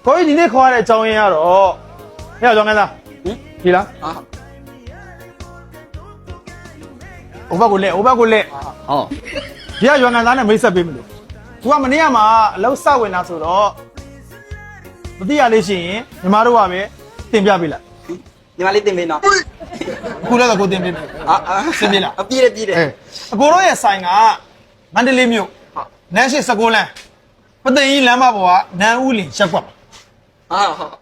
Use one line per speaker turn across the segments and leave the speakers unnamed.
ကိုကြီးဒီနေ့ခေါ်ရတဲ့အကြောင်းရင်းကတော့ဟဲ့ကြောင်းကန်းသားဒီလားဟိုဘက်ကိုလက်ဟောဒီကရွာငံသားနဲ့မိတ်ဆက်ပေးမလို့သူကမနေ့ကမှအလောက်စဝင်တာဆိုတော့မသိရလေးရှိရင်ညီမတို့ကပဲတင်ပြပေးလိုက်
ညီမလေးတင်ပေးနော်
ခုလည်းကိုတင်ပေးမယ်စင်ပြေလား
အပြည့်တယ်
အကိုတို့ရဲ့ဆိုင်ကမန္တလေးမြို့နန်းရှိ19လမ်းပသိမ်ကြီးလမ်းမပေါ်ကနန်းဦးလင်ရက်ကွက်
ဟုတ်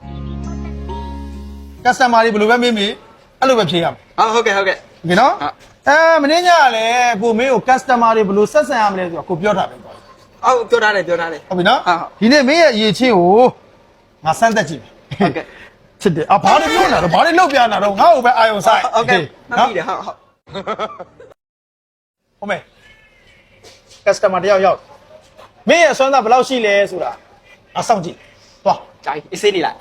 ကစတမာတွေဘယ်လိုပဲမေးမေးအဲ့လိုပဲဖြေရမယ်
ဟုတ်ကဲ့
ဒီနော်မင်းညကလည်းကိုမင်းကို customer တွေဘယ်လိုဆက်ဆံရမလဲဆိုတော့ကိုပြောတာပဲကွာ
ဟုတ်ပြောထားတယ်ဟုတ်
ပြီနော်ဒီနေ့မင်းရဲ့အရေးချင်းကိုငါစမ်းသက်ကြည့်မယ်
ဟုတ်ကဲ့
ချစ်တယ်ဘာတွေပြောနေတာတော့ဘာတွေလုပ်ပြနေတာတော့ငါ့ကိုပဲအာယုံဆိုင်
ဟုတ်ကဲ့နော်ပြီဟုတ်
ဟုတ်မယ် customer တယောက်ရောက်မင်းရဲ့စွမ်းသားဘယ်လောက်ရှိလဲဆိုတာအဆောင်ကြည့်သွား
ဂျိုင်းအေးစေးနေလား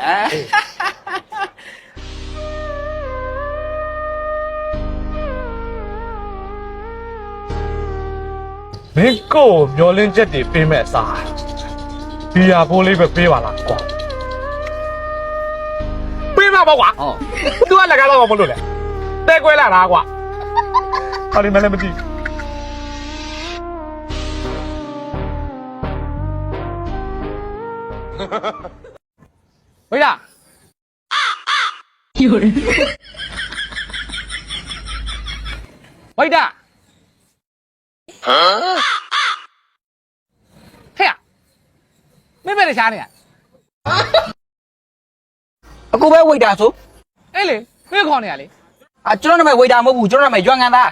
မင်းကိုမျောလင်းချက်တွေပေးမဲ့အစားဘီယာဖိုးလေးပဲပေးပါလားကွာပေးမှာပေါ့ကွာသူကလည်းကားတော့မလို့လေတဲကွဲလာတာကွာဟာဒီမလည်းမသိဝိဒါ有人ဝိဒါဟဲ့မင်းပဲရှားနေရ
အခုပဲဝိတ်တာဆို
အေးလေမင်းခေါ်နေရလေ
ကျွန်တော်နာမည်ဝိတ်တာမဟုတ်ဘူးကျွန်တော်နာမည်ရွှံငံသား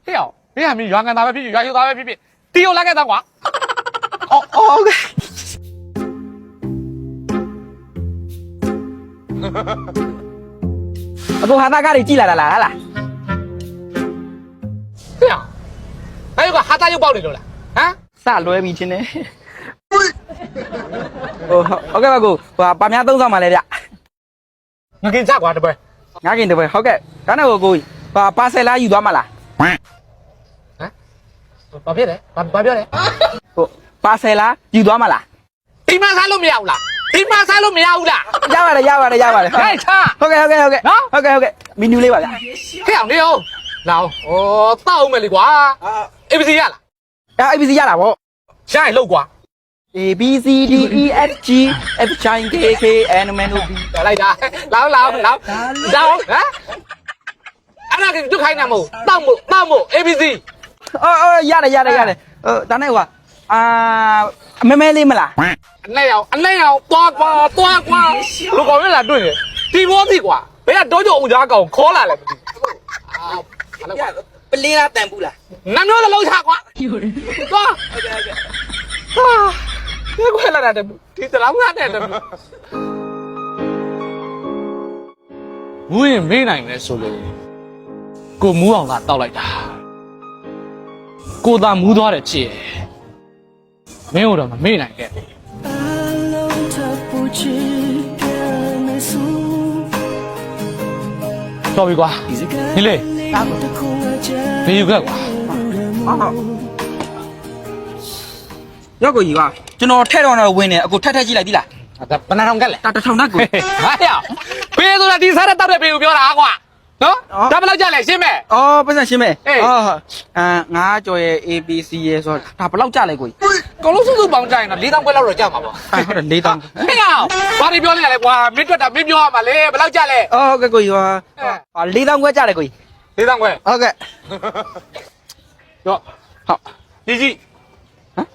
ဟဲ့အောင်မင်းဟာမင်းရွာငံသားပဲဖြစ်ရွာယူသားပဲဖြစ်တီယိုလိုက်ခဲ့သားကွာ
ဟုတ်ကဲ့အခုဟာတာကားကြီးကြည့်လာလားဟာလား
ဟဲ့အောင်အဲ့ကဟာတာရုပ်ပေါက်နေလို့လားဟမ်
စလွဲပြီးချင်းနေဟုတ်ကဲ့ပါကိုပါများသုံးဆောင်ပါလေဗျ
ငကင်ကြကွာတပွဲ
ငါကင်တပွဲဟုတ်ကဲ့ဒါနဲ့ကိုပါဆယ်လာယူသွားမလား
ဟမ်ဘာဖြစ်လဲဘာပြောလဲ
ပါဆယ်လာယူသွားမလား
ဒီမှာစားလို့မရဘူးလားဒီမှာစားလို့မရဘူးလား
ရပါတယ်
ဟဲ့ချ
ဟုတ်ကဲ့နော်ဟုတ်ကဲ့မီနူလေးပါဗျ
ဟဲ့အောင်နေအောင်လာအောင်တောက်အောင်မယ်လေကွာ ABC ရလား
ABC ရတာဗော
ရှားရင်လောက်ကွာ
A B C D E F G F G K K N M N O P
လိုက်တာလောင်းဟမ်အဲ့ဒါကသူခိုင်းနေမို့တောက်မို့ ABC
ရတယ်ဒါနဲ့မဲလေးမလား
အနဲ့အောင်သွားကွာလူကောင်ရလာတွေ့တယ်ဒီဘောသိကွာဘယ်ကတော့ကြုံကြားကောင်ခေါ်လာလဲမသိ
ပလင်းလားတန်ဘူးလား
နမ်းမျိုးသလုံးချကွာသွားဒီကွယ်လာတဲ့ဒီတလောင်းသားတဲ့မူးရင်မေးနိုင်မယ်ဆိုလို့ကိုမူးအောင်ကတောက်လိုက်တာကိုသာမူးသွားတဲ့ချစ်မင်းတို့တော့မမေ့နိုင်ခဲ့တော်ပြီကွာဒီလေဘေးယူခဲ့ကွာ
ရောက်ကိုကြီးကကျွန်တော်ထဲတော့ဝင်နေအခုထက်ကြည့်လိုက်ပြီလား
ဒါဘယ်နှထောင်ကက်လဲ
1000တက်ကို
ဟာရဘေးဆိုတာဒီစားတဲ့တောက်တဲ့ဘေးကိုပြောတာကွာနော်ဒါဘယ်လောက်ကြလဲရှင်းမဲ့
ပတ်စံရှင်းမဲ့ငါကြော်ရဲ့ ABC ရဲ့ဆိုတော့ဒါဘယ်လောက်ကြလဲကိုကြီး
ကောလုံးစုစုပေါင်းကြရင်တော့4000ခွဲလောက်တော့ကြမှာပေါ့
ဟုတ်တယ်4000
ဟဲ့အောင်ဘာတွေပြောနေရလဲကွာမင်းတွေ့တာမင်းပြောရမှာလေဘယ်လောက်ကြလဲ
ဟုတ်ကဲ့ကိုကြီး4000ခွဲကြတယ်ကိုကြီး
4000ခွဲ
ဟုတ်ကဲ့
ရောဟုတ်ကြီးဟမ်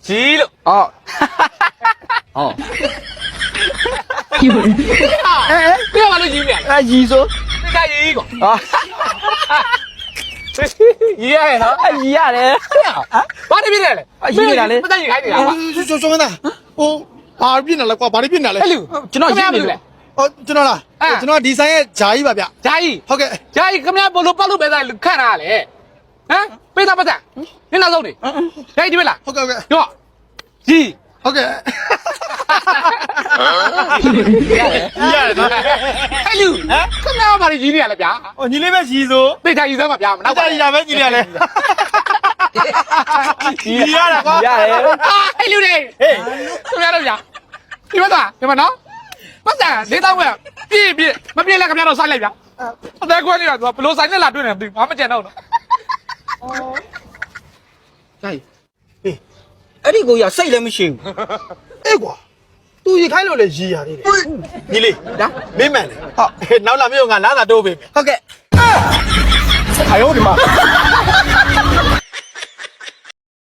ကြီးလို့
ယူ
ပြောပါလို့ကြီးနေ
ကြီးဆို
ကကြီးကွာကြီးရဲနော်
ကြီးရတယ်
ဘာတွေပြနေလဲ
ကြီးနေတာလေ
မတတ်ရင်ခိုင်းနေတာကွာ
ကျော်ကန်းသားဘာပြနေလဲကွာဘာပြနေလဲ
ကျွန်တော်ရေးနေလေ
ကျွန်တော်လားကျွန်တော်ဒီဆိုင်ရဲ့ဂျာကြီးပါဗျ
ဂျာကြီး
ဟုတ်ကဲ့
ဂျာကြီးခင်ဗျာဘလို့ပတ်လို့ပဲဆိုင်ခန့်တာလေဟမ်ပေးတာပတ်စံနင်းနောက်ဆုံးနေဂျာကြီးဒီပဲလား
ဟုတ်ကဲ့
ရောကြီး
ဟုတ်ကဲ့
ရတယ်နော်အဲ့လူခဏမှမကြီးနေရလဲဗျာ
ဟိုညီလေးပဲရီဆို
သိချာကြီးစမ်းပါဗျာမ
နော
နော
က်က ကြရီလာပဲညီလေးကလည်းရီရတာကွာ
ရတယ်
အဲ့လူတွေဟေးသူများတော့ဗျာဒီမှာနော်ပတ်စံ၄တောင်းကပြည့်မပြည့်လဲခင်ဗျားတော့ဆိုင်လိုက်ဗျာအသက်ကွဲနေတာသူကဘလို့ဆိုင်နဲ့လာတွေ့နေမသိဘူးဘာမှမကြံတော့နော်
ကြိုက်အဲ့ဒီကိုရစိတ်လည်းမရှိဘူး
အေးကွာသူရီခိုင်းလို့လေရီရသေးတယ်ညီလေး
ဒါ
မင်းမှန်တယ်ဟုတ်နောက်လာမြို့ကလာတာတိုးပေးမယ်
ဟုတ်ကဲ့
哎呦我的妈！